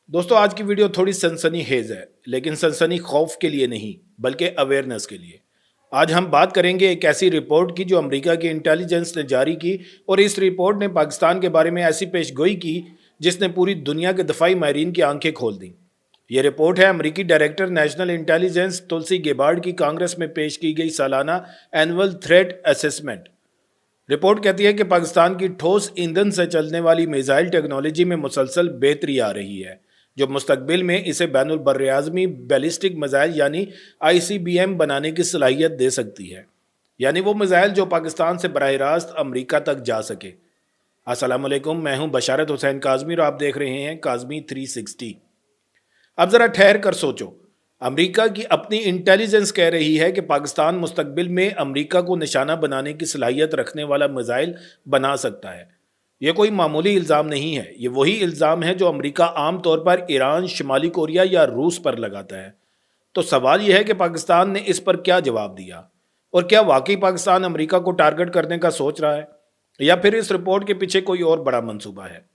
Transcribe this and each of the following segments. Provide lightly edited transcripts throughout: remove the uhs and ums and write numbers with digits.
दोस्तों आज की वीडियो थोड़ी सनसनी खेज है, लेकिन सनसनी खौफ के लिए नहीं बल्कि अवेयरनेस के लिए। आज हम बात करेंगे एक ऐसी रिपोर्ट की जो अमेरिका की इंटेलिजेंस ने जारी की, और इस रिपोर्ट ने पाकिस्तान के बारे में ऐसी पेशगोई की जिसने पूरी दुनिया के दफाई माहिरीन की आंखें खोल दी। ये रिपोर्ट है अमेरिकी डायरेक्टर नेशनल इंटेलिजेंस तुलसी गेबार्ड की कांग्रेस में पेश की गई सालाना एनुअल थ्रेट असेसमेंट। रिपोर्ट कहती है कि पाकिस्तान की ठोस ईंधन से चलने वाली मिसाइल टेक्नोलॉजी में मुसलसल बेहतरी आ रही है, जो मुस्तकबिल में इसे बैनुल बर्राज़मी बैलिस्टिक मिसाइल यानी आईसीबीएम बनाने की सलाहियत दे सकती है। यानी वो मिसाइल जो पाकिस्तान से बराह रास्त अमरीका तक जा सके। अस्सलाम वालेकुम, मैं हूं बशारत हुसैन काज़मी और आप देख रहे हैं काज़मी 360। अब ज़रा ठहर कर सोचो, अमेरिका की अपनी इंटेलिजेंस कह रही है कि पाकिस्तान मुस्तकबिल में अमेरिका को निशाना बनाने की सलाहियत रखने वाला मिसाइल बना सकता है। यह कोई मामूली इल्ज़ाम नहीं है, ये वही इल्ज़ाम है जो अमेरिका आम तौर पर ईरान, शिमाली कोरिया या रूस पर लगाता है। तो सवाल यह है कि पाकिस्तान ने इस पर क्या जवाब दिया, और क्या वाकई पाकिस्तान अमेरिका को टारगेट करने का सोच रहा है, या फिर इस रिपोर्ट के पीछे कोई और बड़ा मंसूबा है।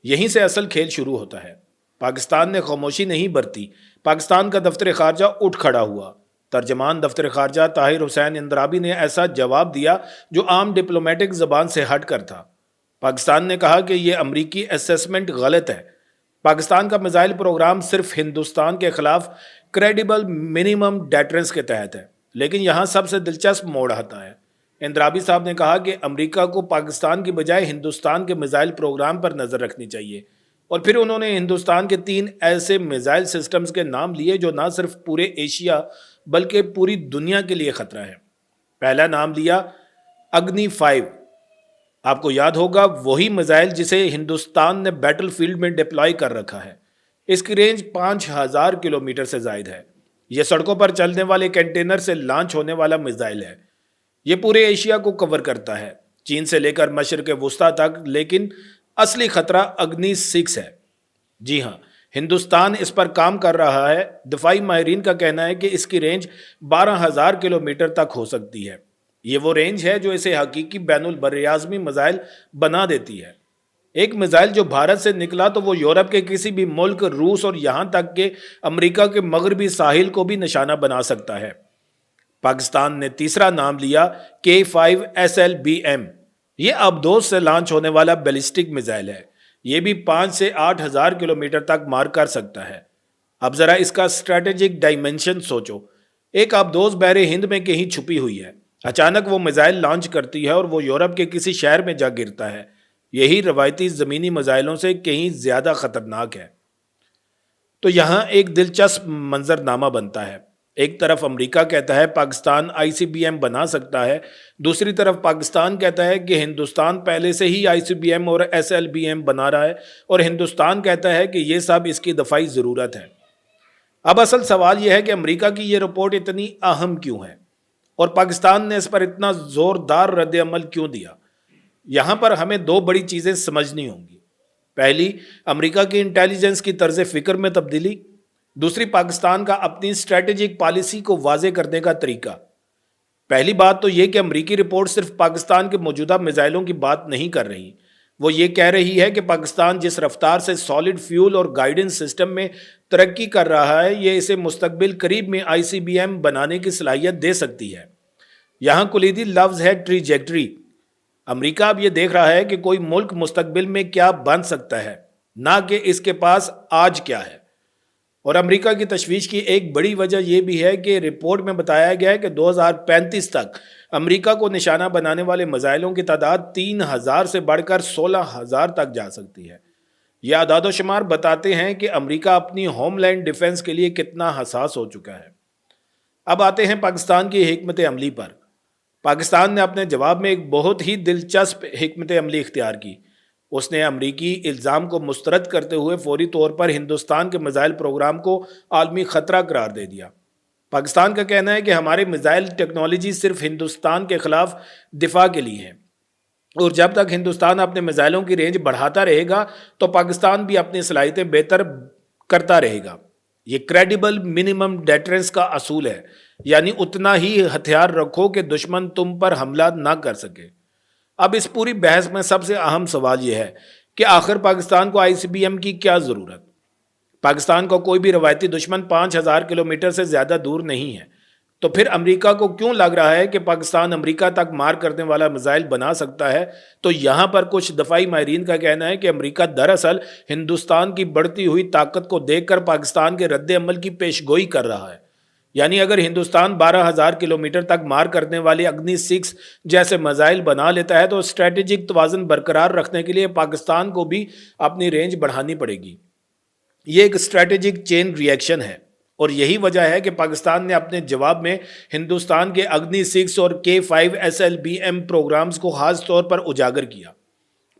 यहीं से असल खेल शुरू होता है। पाकिस्तान ने खामोशी नहीं बरती, पाकिस्तान का दफ्तर खारजा उठ खड़ा हुआ। तर्जमान दफ्तर खारजा ताहिर हुसैन इंदराबी ने ऐसा जवाब दिया जो आम डिप्लोमेटिक जबान से हट कर था। पाकिस्तान ने कहा कि यह अमरीकी असेसमेंट गलत है। पाकिस्तान का मिसाइल प्रोग्राम सिर्फ हिंदुस्तान के खिलाफ क्रेडिबल मिनिमम डेटरेंस के तहत है। लेकिन यहाँ सबसे दिलचस्प मोड़ आता है। इंदराबी साहब ने कहा कि अमेरिका को पाकिस्तान की बजाय हिंदुस्तान के मिसाइल प्रोग्राम पर नज़र रखनी चाहिए, और फिर उन्होंने हिंदुस्तान के 3 ऐसे मिसाइल सिस्टम्स के नाम लिए जो ना सिर्फ पूरे एशिया बल्कि पूरी दुनिया के लिए खतरा है। पहला नाम लिया अग्नि 5। आपको याद होगा, वही मिसाइल जिसे हिंदुस्तान ने बैटल फील्ड में डिप्लॉय कर रखा है। इसकी रेंज 5000 किलोमीटर से जायद है। यह सड़कों पर चलने वाले कंटेनर से लॉन्च होने वाला मिसाइल है। यह पूरे एशिया को कवर करता है, चीन से लेकर मशरक़ वुस्ता तक। लेकिन असली खतरा अग्नि 6 है। जी हाँ, हिंदुस्तान इस पर काम कर रहा है। दफाई माहिरीन का कहना है कि इसकी रेंज 12,000 किलोमीटर तक हो सकती है। ये वो रेंज है जो इसे हकीकी बैनुल बर्राज़मी मिसाइल बना देती है। एक मिसाइल जो भारत से निकला तो वो यूरोप के किसी भी मुल्क, रूस और यहाँ तक कि अमेरिका के मगरबी साहिल को भी निशाना बना सकता है। पाकिस्तान ने तीसरा नाम लिया K5SLBM। ये अबदोस से लॉन्च होने वाला बैलिस्टिक मिसाइल है। ये भी 5 से 8,000 किलोमीटर तक मार कर सकता है। अब जरा इसका स्ट्रेटेजिक डायमेंशन सोचो। एक अबदोस बहरे हिंद में कहीं छुपी हुई है, अचानक वो मिसाइल लॉन्च करती है और वो यूरोप के किसी शहर में जा गिरता है। यही रवायती ज़मीनी मिसाइलों से कहीं ज़्यादा ख़तरनाक है। तो यहाँ एक दिलचस्प मंजरनामा बनता है। एक तरफ अमेरिका कहता है पाकिस्तान आईसीबीएम बना सकता है, दूसरी तरफ पाकिस्तान कहता है कि हिंदुस्तान पहले से ही आईसीबीएम और एसएलबीएम बना रहा है, और हिंदुस्तान कहता है कि ये सब इसकी दफाई ज़रूरत है। अब असल सवाल यह है कि अमेरिका की ये रिपोर्ट इतनी अहम क्यों है, और पाकिस्तान ने इस पर इतना ज़ोरदार रद्द अमल क्यों दिया। यहाँ पर हमें 2 बड़ी चीज़ें समझनी होंगी। पहली, अमेरिका की इंटेलिजेंस की तर्ज फ़िक्र में तब्दीली। दूसरी, पाकिस्तान का अपनी स्ट्रेटेजिक पॉलिसी को वाजे करने का तरीका। पहली बात तो ये कि अमेरिकी रिपोर्ट सिर्फ पाकिस्तान के मौजूदा मिसाइलों की बात नहीं कर रही। वो ये कह रही है कि पाकिस्तान जिस रफ्तार से सॉलिड फ्यूल और गाइडेंस सिस्टम में तरक्की कर रहा है, ये इसे मुस्तकबिल करीब में आईसीबीएम बनाने की सलाहियत दे सकती है। यहाँ कुलीदी लफ्ज़ है ट्रिजेक्टरी। अमेरिका अब ये देख रहा है कि कोई मुल्क मुस्तकबिल में क्या बन सकता है, ना कि इसके पास आज क्या है। और अमेरिका की तशवीश की एक बड़ी वजह यह भी है कि रिपोर्ट में बताया गया है कि 2035 तक अमेरिका को निशाना बनाने वाले मिसाइलों की तादाद 3,000 से बढ़कर 16,000 तक जा सकती है। यह आदाद-ओ-शुमार बताते हैं कि अमेरिका अपनी होमलैंड डिफेंस के लिए कितना हसास हो चुका है। अब आते हैं पाकिस्तान की हिकमत अमली पर। पाकिस्तान ने अपने जवाब में एक बहुत ही दिलचस्प हिकमत अमली इख्तियार की। उसने अमरीकी इल्ज़ाम को मुस्तरद करते हुए फौरी तौर पर हिंदुस्तान के मिसाइल प्रोग्राम को आलमी ख़तरा करार दे दिया। पाकिस्तान का कहना है कि हमारे मिसाइल टेक्नोलॉजी सिर्फ हिंदुस्तान के खिलाफ दिफा के लिए है, और जब तक हिंदुस्तान अपने मिसाइलों की रेंज बढ़ाता रहेगा तो पाकिस्तान भी अपनी सलाहियतें बेहतर करता रहेगा। ये क्रेडिबल मिनिमम डेटरेंस का असूल है, यानी उतना ही हथियार रखो कि दुश्मन तुम पर हमला ना कर सके। अब इस पूरी बहस में सबसे अहम सवाल यह है कि आखिर पाकिस्तान को आईसीबीएम की क्या ज़रूरत। पाकिस्तान का कोई भी रवायती दुश्मन 5,000 किलोमीटर से ज़्यादा दूर नहीं है। तो फिर अमेरिका को क्यों लग रहा है कि पाकिस्तान अमेरिका तक मार करने वाला मिसाइल बना सकता है? तो यहाँ पर कुछ दफाई माहिरीन का कहना है कि अमेरिका दरअसल हिंदुस्तान की बढ़ती हुई ताकत को देखकर पाकिस्तान के रद्द अमल की पेशगोई कर रहा है। यानी अगर हिंदुस्तान 12,000 किलोमीटर तक मार करने वाले अग्नि 6 जैसे मिसाइल बना लेता है तो स्ट्रेटेजिक तवाज़ुन बरकरार रखने के लिए पाकिस्तान को भी अपनी रेंज बढ़ानी पड़ेगी। ये एक स्ट्रेटेजिक चेन रिएक्शन है और यही वजह है कि पाकिस्तान ने अपने जवाब में हिंदुस्तान के अग्नि 6 और K5 SLBM प्रोग्राम्स को खास तौर पर उजागर किया।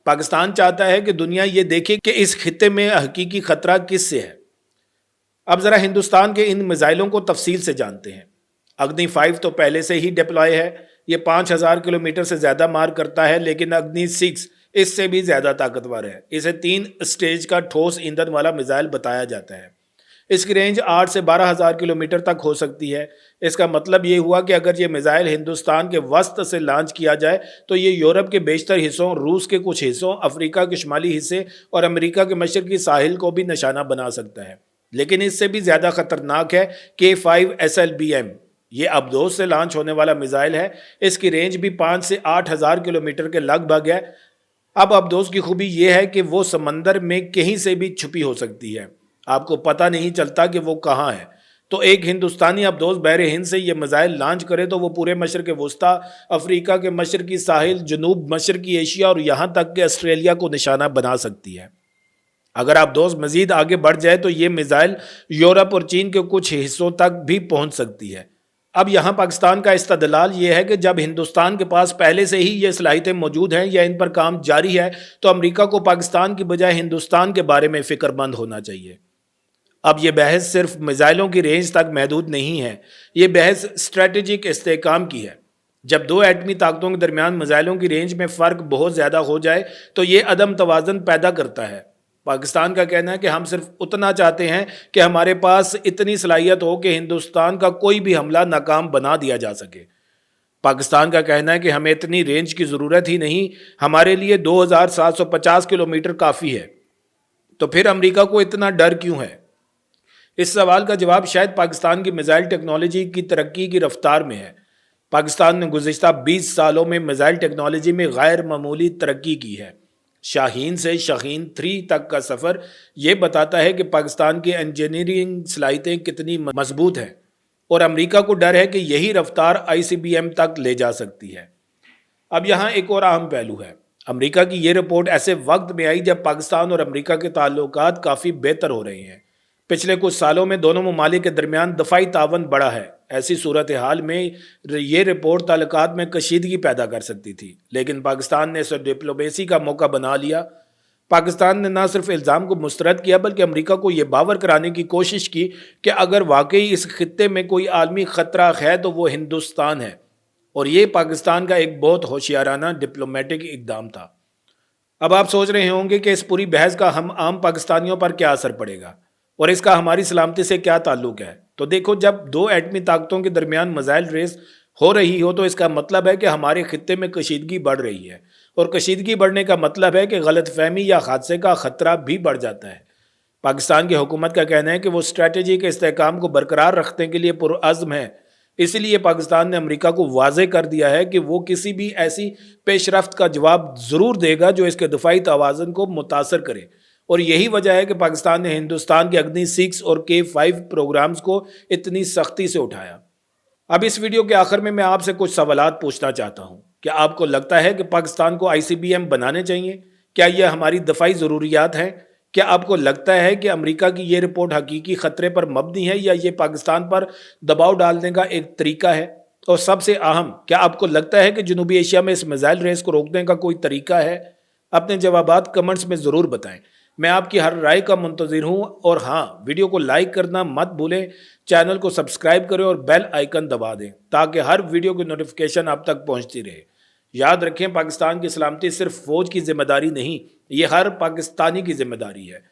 पाकिस्तान चाहता है कि दुनिया ये देखे कि इस खित्ते में हकीकी खतरा किससे है। अब ज़रा हिंदुस्तान के इन मिसाइलों को तफसील से जानते हैं। अग्नि 5 तो पहले से ही डिप्लॉय है, ये 5,000 किलोमीटर से ज़्यादा मार करता है, लेकिन अग्नि 6 इससे भी ज़्यादा ताकतवर है। इसे 3 स्टेज का ठोस ईंधन वाला मिसाइल बताया जाता है। इसकी रेंज 8 से 12,000 किलोमीटर तक हो सकती है। इसका मतलब ये हुआ कि अगर ये मिसाइल हिंदुस्तान के वस्त से लॉन्च किया जाए तो ये यूरोप के बेशतर हिस्सों, रूस के कुछ हिस्सों, अफ्रीका के शुमाली हिस्से और अमेरिका के मशरकी साहिल को भी निशाना बना सकता है। लेकिन इससे भी ज़्यादा खतरनाक है K5 SLBM। ये अबदोस से लॉन्च होने वाला मिसाइल है। इसकी रेंज भी 5 से 8,000 किलोमीटर के लगभग है। अब अबदोस की खूबी यह है कि वो समंदर में कहीं से भी छुपी हो सकती है, आपको पता नहीं चलता कि वो कहाँ है। तो एक हिंदुस्तानी अबदोस बहर हिंद से ये मिसाइल लॉन्च करे तो वो पूरे मशरक़ वस्ता, अफ्रीका के मशरकी साहिल, जनूब मशरकी एशिया और यहाँ तक कि ऑस्ट्रेलिया को निशाना बना सकती है। अगर अबदोस मजीद आगे बढ़ जाए तो ये मिसाइल यूरोप और चीन के कुछ हिस्सों तक भी पहुँच सकती है। अब यहाँ पाकिस्तान का इस्तदलाल ये है कि जब हिंदुस्तान के पास पहले से ही ये सलाहियतें मौजूद हैं या इन पर काम जारी है तो अमेरिका को पाकिस्तान की बजाय हिंदुस्तान के बारे में फ़िक्रमंद होना चाहिए। अब ये बहस सिर्फ मिसाइलों की रेंज तक महदूद नहीं है, ये बहस स्ट्रेटेजिक इस्तेहकाम की है। जब दो एटमी ताकतों के दरमियान मिसाइलों की रेंज में फ़र्क बहुत ज़्यादा हो जाए तो ये अदम तवाज़ुन पैदा करता है। पाकिस्तान का कहना है कि हम सिर्फ उतना चाहते हैं कि हमारे पास इतनी सलाहियत हो कि हिंदुस्तान का कोई भी हमला नाकाम बना दिया जा सके। पाकिस्तान का कहना है कि हमें इतनी रेंज की ज़रूरत ही नहीं, हमारे लिए 2,750 किलोमीटर काफ़ी है। तो फिर अमेरिका को इतना डर क्यों है? इस सवाल का जवाब शायद पाकिस्तान की मिसाइल टेक्नोलॉजी की तरक्की की रफ्तार में है। पाकिस्तान ने गुज़िश्ता 20 सालों में मिसाइल टेक्नोलॉजी में गैर मामूली तरक्की की है। शाहीन से शाहीन 3 तक का सफ़र ये बताता है कि पाकिस्तान की इंजीनियरिंग सलाहियतें कितनी मजबूत हैं और अमेरिका को डर है कि यही रफ्तार ICBM तक ले जा सकती है। अब यहाँ एक और अहम पहलू है। अमेरिका की ये रिपोर्ट ऐसे वक्त में आई जब पाकिस्तान और अमेरिका के ताल्लुकात काफ़ी बेहतर हो रहे हैं। पिछले कुछ सालों में दोनों ममालिक के दरमियान दफाई तावन बढ़ा है। ऐसी सूरत हाल में ये रिपोर्ट ताल्लुकात में कशीदगी पैदा कर सकती थी, लेकिन पाकिस्तान ने इसे डिप्लोमेसी का मौका बना लिया। पाकिस्तान ने न सिर्फ इल्ज़ाम को मुस्तरद किया बल्कि अमेरिका को ये बावर कराने की कोशिश की कि अगर वाकई इस खित्ते में कोई आलमी ख़तरा है तो वो हिंदुस्तान है। और ये पाकिस्तान का एक बहुत होशियाराना डिप्लोमेटिक इक़दाम था। अब आप सोच रहे होंगे कि इस पूरी बहस का हम आम पाकिस्तानियों पर क्या असर पड़ेगा और इसका हमारी सलामती से क्या ताल्लुक है। तो देखो, जब दो एटमी ताकतों के दरमियान मिसाइल रेस हो रही हो तो इसका मतलब है कि हमारे खित्ते में कशीदगी बढ़ रही है, और कशीदगी बढ़ने का मतलब है कि गलतफहमी या हादसे का ख़तरा भी बढ़ जाता है। पाकिस्तान की हुकूमत का कहना है कि वो स्ट्रेटजी के इस्तेहकाम को बरकरार रखने के लिए पुरअज़्म है। इसलिए पाकिस्तान ने अमेरिका को वाज़ेह कर दिया है कि वो किसी भी ऐसी पेशरफ्त का जवाब ज़रूर देगा जो इसके दफाई तवाज़ुन को मुतासर करे। और यही वजह है कि पाकिस्तान ने हिंदुस्तान के अग्नि 6 और K5 प्रोग्राम्स को इतनी सख्ती से उठाया। अब इस वीडियो के आखिर में मैं आपसे कुछ सवालात पूछना चाहता हूँ। क्या आपको लगता है कि पाकिस्तान को ICBM बनाने चाहिए? क्या यह हमारी दफाई ज़रूरियात हैं? क्या आपको लगता है कि अमेरिका की ये रिपोर्ट हकीकी ख़तरे पर मबनी है या ये पाकिस्तान पर दबाव डालने का एक तरीका है? और सबसे अहम, क्या आपको लगता है कि जनूबी एशिया में इस मिसाइल रेस को रोकने का कोई तरीका है? अपने जवाबात कमेंट्स में ज़रूर बताएं। मैं आपकी हर राय का मुंतज़िर हूँ। और हाँ, वीडियो को लाइक करना मत भूलें, चैनल को सब्सक्राइब करें और बेल आइकन दबा दें ताकि हर वीडियो की नोटिफिकेशन आप तक पहुँचती रहे। याद रखें, पाकिस्तान की सलामती सिर्फ फ़ौज की जिम्मेदारी नहीं, ये हर पाकिस्तानी की जिम्मेदारी है।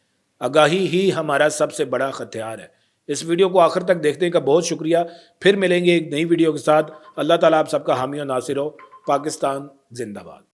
आगाही ही हमारा सबसे बड़ा हथियार है। इस वीडियो को आखिर तक देखने का बहुत शुक्रिया। फिर मिलेंगे एक नई वीडियो के साथ। अल्लाह ताला आप सबका हामी और नासिर हो। पाकिस्तान जिंदाबाद।